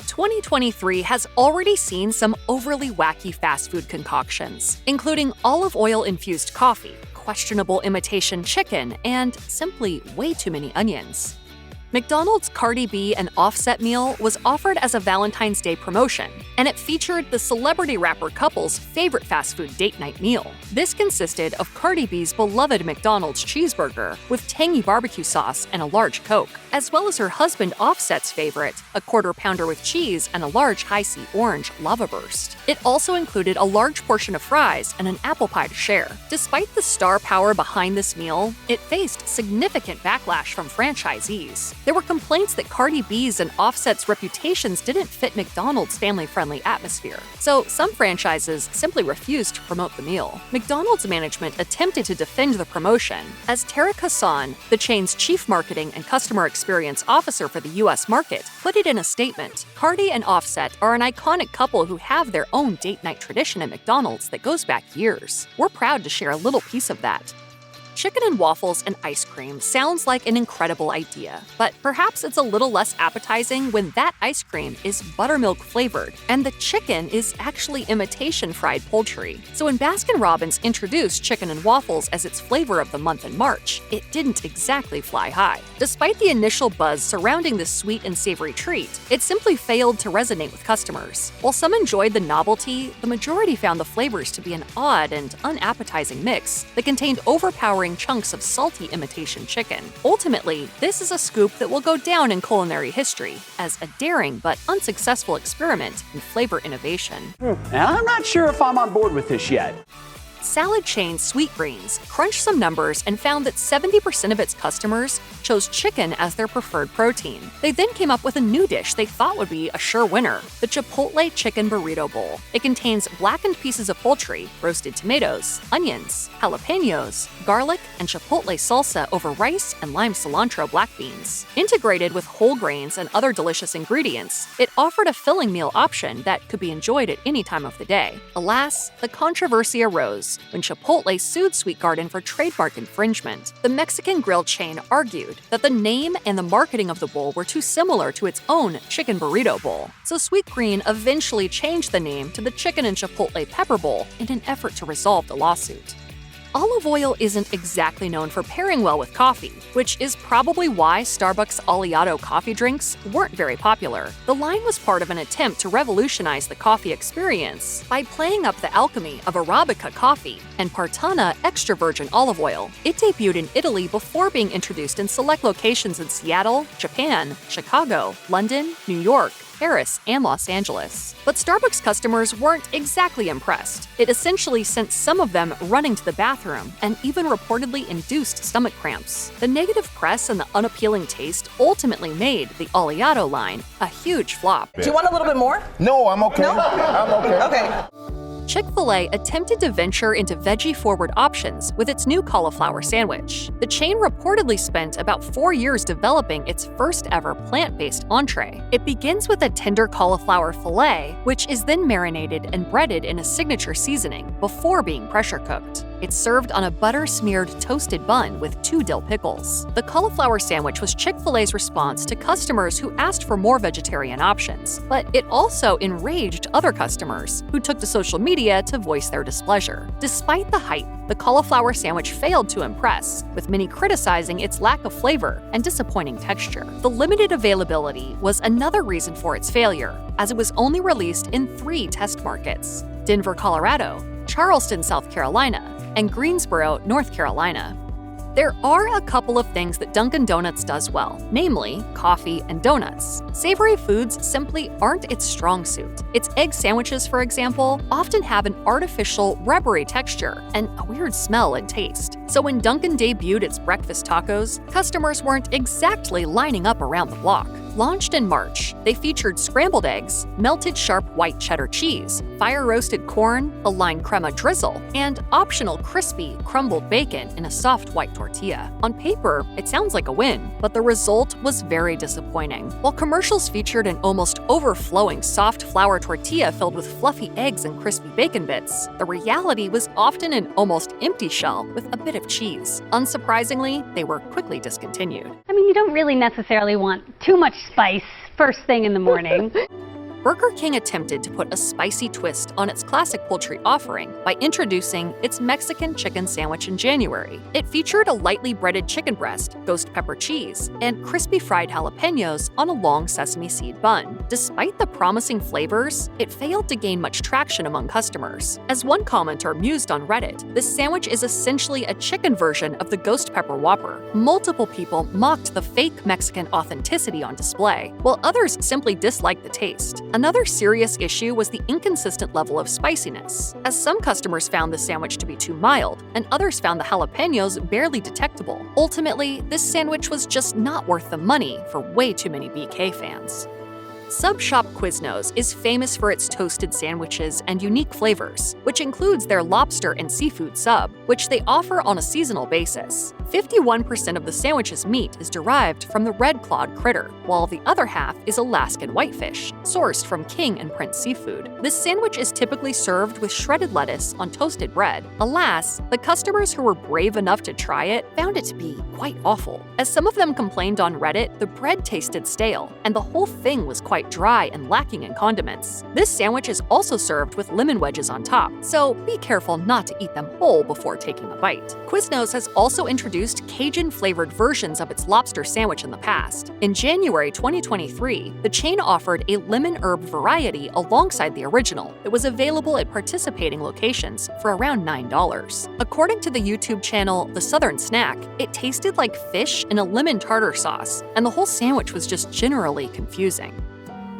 2023 has already seen some overly wacky fast food concoctions, including olive oil-infused coffee, questionable imitation chicken, and simply way too many onions. McDonald's Cardi B and Offset meal was offered as a Valentine's Day promotion, and it featured the celebrity rapper couple's favorite fast food date night meal. This consisted of Cardi B's beloved McDonald's cheeseburger with tangy barbecue sauce and a large Coke, as well as her husband Offset's favorite, a quarter-pounder with cheese and a large high-C orange lava burst. It also included a large portion of fries and an apple pie to share. Despite the star power behind this meal, it faced significant backlash from franchisees. There were complaints that Cardi B's and Offset's reputations didn't fit McDonald's family-friendly atmosphere, so some franchises simply refused to promote the meal. McDonald's management attempted to defend the promotion, as Tariq Hassan, the chain's chief marketing and customer experience officer for the U.S. market, put it in a statement. Cardi and Offset are an iconic couple who have their own date night tradition at McDonald's that goes back years. We're proud to share a little piece of that. Chicken and waffles and ice cream sounds like an incredible idea, but perhaps it's a little less appetizing when that ice cream is buttermilk flavored and the chicken is actually imitation fried poultry. So when Baskin-Robbins introduced chicken and waffles as its flavor of the month in March, it didn't exactly fly high. Despite the initial buzz surrounding this sweet and savory treat, it simply failed to resonate with customers. While some enjoyed the novelty, the majority found the flavors to be an odd and unappetizing mix that contained overpowering chunks of salty imitation chicken. Ultimately, this is a scoop that will go down in culinary history as a daring but unsuccessful experiment in flavor innovation. And I'm not sure if I'm on board with this yet. Salad chain Sweetgreen crunched some numbers and found that 70% of its customers chose chicken as their preferred protein. They then came up with a new dish they thought would be a sure winner, the Chipotle Chicken Burrito Bowl. It contains blackened pieces of poultry, roasted tomatoes, onions, jalapenos, garlic, and Chipotle salsa over rice and lime cilantro black beans. Integrated with whole grains and other delicious ingredients, it offered a filling meal option that could be enjoyed at any time of the day. Alas, the controversy arose when Chipotle sued Sweet Garden for trademark infringement. The Mexican grill chain argued that the name and the marketing of the bowl were too similar to its own Chicken Burrito Bowl, so Sweetgreen eventually changed the name to the Chicken and Chipotle Pepper Bowl in an effort to resolve the lawsuit. Olive oil isn't exactly known for pairing well with coffee, which is probably why Starbucks Oleato coffee drinks weren't very popular. The line was part of an attempt to revolutionize the coffee experience by playing up the alchemy of Arabica coffee and Partana extra virgin olive oil. It debuted in Italy before being introduced in select locations in Seattle, Japan, Chicago, London, New York, Paris, and Los Angeles. But Starbucks customers weren't exactly impressed. It essentially sent some of them running to the bathroom and even reportedly induced stomach cramps. The negative press and the unappealing taste ultimately made the Oleato line a huge flop. Do you want a little bit more? No, I'm okay. No? I'm okay. Okay. Chick-fil-A attempted to venture into veggie-forward options with its new cauliflower sandwich. The chain reportedly spent about 4 years developing its first-ever plant-based entree. It begins with a tender cauliflower fillet, which is then marinated and breaded in a signature seasoning before being pressure-cooked. It's served on a butter-smeared toasted bun with 2 dill pickles. The cauliflower sandwich was Chick-fil-A's response to customers who asked for more vegetarian options, but it also enraged other customers who took to social media to voice their displeasure. Despite the hype, the cauliflower sandwich failed to impress, with many criticizing its lack of flavor and disappointing texture. The limited availability was another reason for its failure, as it was only released in 3 test markets: Denver, Colorado, Charleston, South Carolina, and Greensboro, North Carolina. There are a couple of things that Dunkin' Donuts does well, namely coffee and donuts. Savory foods simply aren't its strong suit. Its egg sandwiches, for example, often have an artificial, rubbery texture and a weird smell and taste. So when Dunkin' debuted its breakfast tacos, customers weren't exactly lining up around the block. Launched in March, they featured scrambled eggs, melted sharp white cheddar cheese, fire-roasted corn, a lime crema drizzle, and optional crispy, crumbled bacon in a soft white tortilla. On paper, it sounds like a win, but the result was very disappointing. While commercials featured an almost overflowing soft flour tortilla filled with fluffy eggs and crispy bacon bits, the reality was often an almost empty shell with a bit of cheese. Unsurprisingly, they were quickly discontinued. I mean, you don't really necessarily want too much spice first thing in the morning. Burger King attempted to put a spicy twist on its classic poultry offering by introducing its Mexican chicken sandwich in January. It featured a lightly breaded chicken breast, ghost pepper cheese, and crispy fried jalapenos on a long sesame seed bun. Despite the promising flavors, it failed to gain much traction among customers. As one commenter mused on Reddit, this sandwich is essentially a chicken version of the ghost pepper Whopper. Multiple people mocked the fake Mexican authenticity on display, while others simply disliked the taste. Another serious issue was the inconsistent level of spiciness, as some customers found the sandwich to be too mild, and others found the jalapenos barely detectable. Ultimately, this sandwich was just not worth the money for way too many BK fans. Sub shop Quiznos is famous for its toasted sandwiches and unique flavors, which includes their lobster and seafood sub, which they offer on a seasonal basis. 51% of the sandwich's meat is derived from the red-clawed critter, while the other half is Alaskan whitefish, sourced from King and Prince Seafood. This sandwich is typically served with shredded lettuce on toasted bread. Alas, the customers who were brave enough to try it found it to be quite awful. As some of them complained on Reddit, the bread tasted stale, and the whole thing was quite dry and lacking in condiments. This sandwich is also served with lemon wedges on top, so be careful not to eat them whole before taking a bite. Quiznos has also introduced Cajun-flavored versions of its lobster sandwich in the past. In January 2023, the chain offered a lemon herb variety alongside the original that was available at participating locations for around $9. According to the YouTube channel The Southern Snack, it tasted like fish in a lemon tartar sauce, and the whole sandwich was just generally confusing.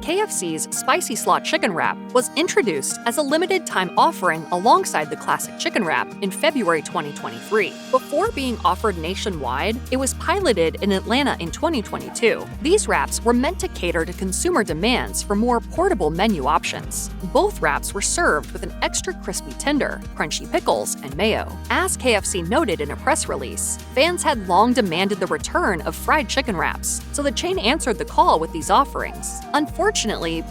KFC's Spicy Slaw chicken wrap was introduced as a limited-time offering alongside the classic chicken wrap in February 2023. Before being offered nationwide, it was piloted in Atlanta in 2022. These wraps were meant to cater to consumer demands for more portable menu options. Both wraps were served with an extra crispy tender, crunchy pickles, and mayo. As KFC noted in a press release, fans had long demanded the return of fried chicken wraps, so the chain answered the call with these offerings. Unfortunately,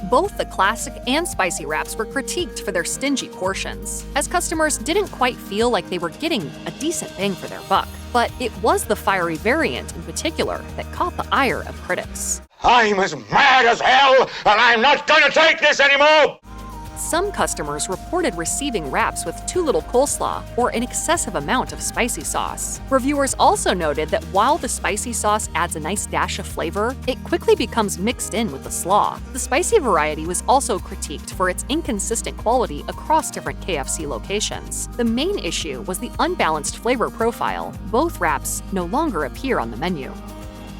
both the classic and spicy wraps were critiqued for their stingy portions, as customers didn't quite feel like they were getting a decent bang for their buck. But it was the fiery variant in particular that caught the ire of critics. I'm as mad as hell, and I'm not gonna take this anymore! Some customers reported receiving wraps with too little coleslaw or an excessive amount of spicy sauce. Reviewers also noted that while the spicy sauce adds a nice dash of flavor, it quickly becomes mixed in with the slaw. The spicy variety was also critiqued for its inconsistent quality across different KFC locations. The main issue was the unbalanced flavor profile. Both wraps no longer appear on the menu.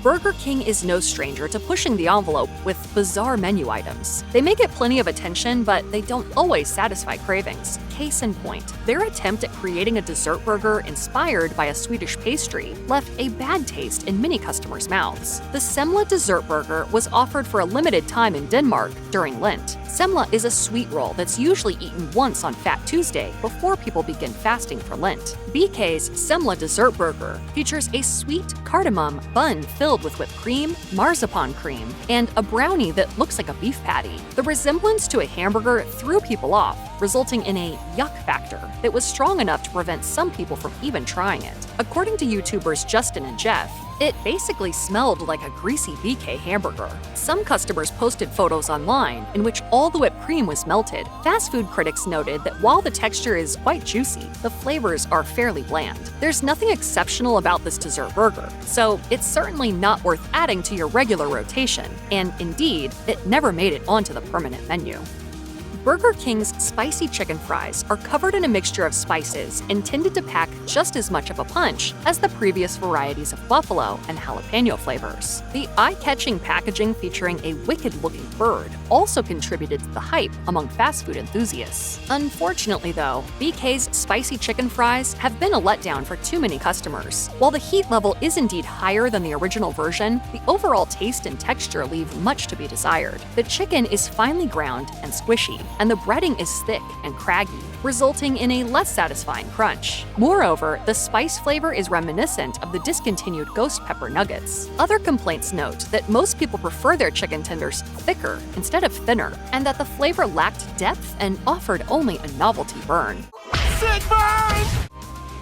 Burger King is no stranger to pushing the envelope with bizarre menu items. They may get plenty of attention, but they don't always satisfy cravings. Case in point, their attempt at creating a dessert burger inspired by a Swedish pastry left a bad taste in many customers' mouths. The Semla dessert burger was offered for a limited time in Denmark during Lent. Semla is a sweet roll that's usually eaten once on Fat Tuesday before people begin fasting for Lent. BK's Semla dessert burger features a sweet cardamom bun filled with whipped cream, marzipan cream, and a brownie that looks like a beef patty. The resemblance to a hamburger threw people off, resulting in a yuck factor that was strong enough to prevent some people from even trying it. According to YouTubers Justin and Jeff, it basically smelled like a greasy BK hamburger. Some customers posted photos online in which all the whipped cream was melted. Fast food critics noted that while the texture is quite juicy, the flavors are fairly bland. There's nothing exceptional about this dessert burger, so it's certainly not worth adding to your regular rotation, and indeed, it never made it onto the permanent menu. Burger King's spicy chicken fries are covered in a mixture of spices intended to pack just as much of a punch as the previous varieties of buffalo and jalapeno flavors. The eye-catching packaging featuring a wicked-looking bird also contributed to the hype among fast food enthusiasts. Unfortunately, though, BK's spicy chicken fries have been a letdown for too many customers. While the heat level is indeed higher than the original version, the overall taste and texture leave much to be desired. The chicken is finely ground and squishy, and the breading is thick and craggy, resulting in a less satisfying crunch. Moreover, the spice flavor is reminiscent of the discontinued ghost pepper nuggets. Other complaints note that most people prefer their chicken tenders thicker instead of thinner, and that the flavor lacked depth and offered only a novelty burn. Sick burn!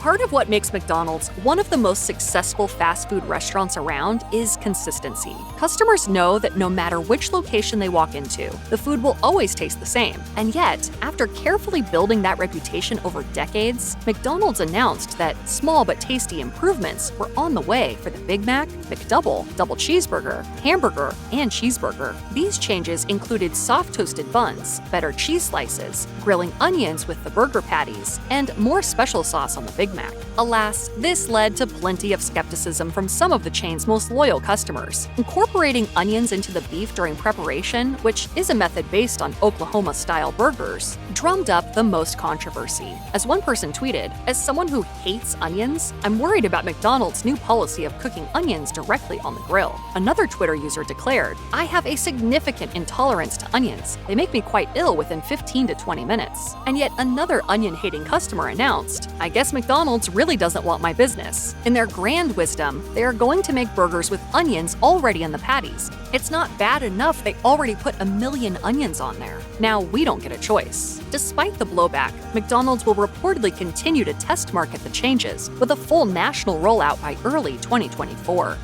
Part of what makes McDonald's one of the most successful fast food restaurants around is consistency. Customers know that no matter which location they walk into, the food will always taste the same. And yet, after carefully building that reputation over decades, McDonald's announced that small but tasty improvements were on the way for the Big Mac, McDouble, double cheeseburger, hamburger, and cheeseburger. These changes included soft toasted buns, better cheese slices, grilling onions with the burger patties, and more special sauce on the Big Mac. Alas, this led to plenty of skepticism from some of the chain's most loyal customers. Incorporating onions into the beef during preparation, which is a method based on Oklahoma-style burgers, drummed up the most controversy. As one person tweeted, "As someone who hates onions, I'm worried about McDonald's new policy of cooking onions directly on the grill." Another Twitter user declared, "I have a significant intolerance to onions. They make me quite ill within 15 to 20 minutes." And yet another onion-hating customer announced, "I guess McDonald's really doesn't want my business." In their grand wisdom, they are going to make burgers with onions already in the patties. It's not bad enough they already put 1 million onions on there. Now we don't get a choice. Despite the blowback, McDonald's will reportedly continue to test market the changes with a full national rollout by early 2024.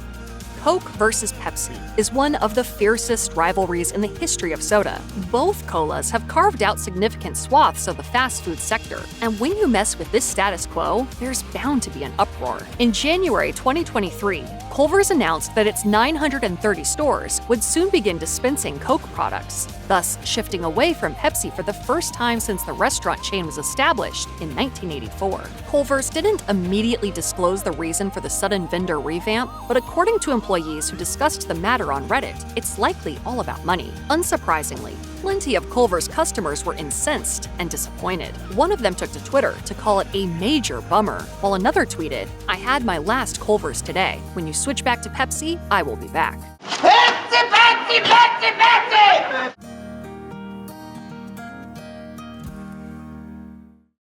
Coke versus Pepsi is one of the fiercest rivalries in the history of soda. Both colas have carved out significant swaths of the fast food sector, and when you mess with this status quo, there's bound to be an uproar. In January 2023, Culver's announced that its 930 stores would soon begin dispensing Coke products, thus shifting away from Pepsi for the first time since the restaurant chain was established in 1984. Culver's didn't immediately disclose the reason for the sudden vendor revamp, but according to employees who discussed the matter on Reddit, it's likely all about money. Unsurprisingly, plenty of Culver's customers were incensed and disappointed. One of them took to Twitter to call it a major bummer, while another tweeted, "I had my last Culver's today. When you switch back to Pepsi, I will be back." Pepsi, Pepsi, Pepsi, Pepsi!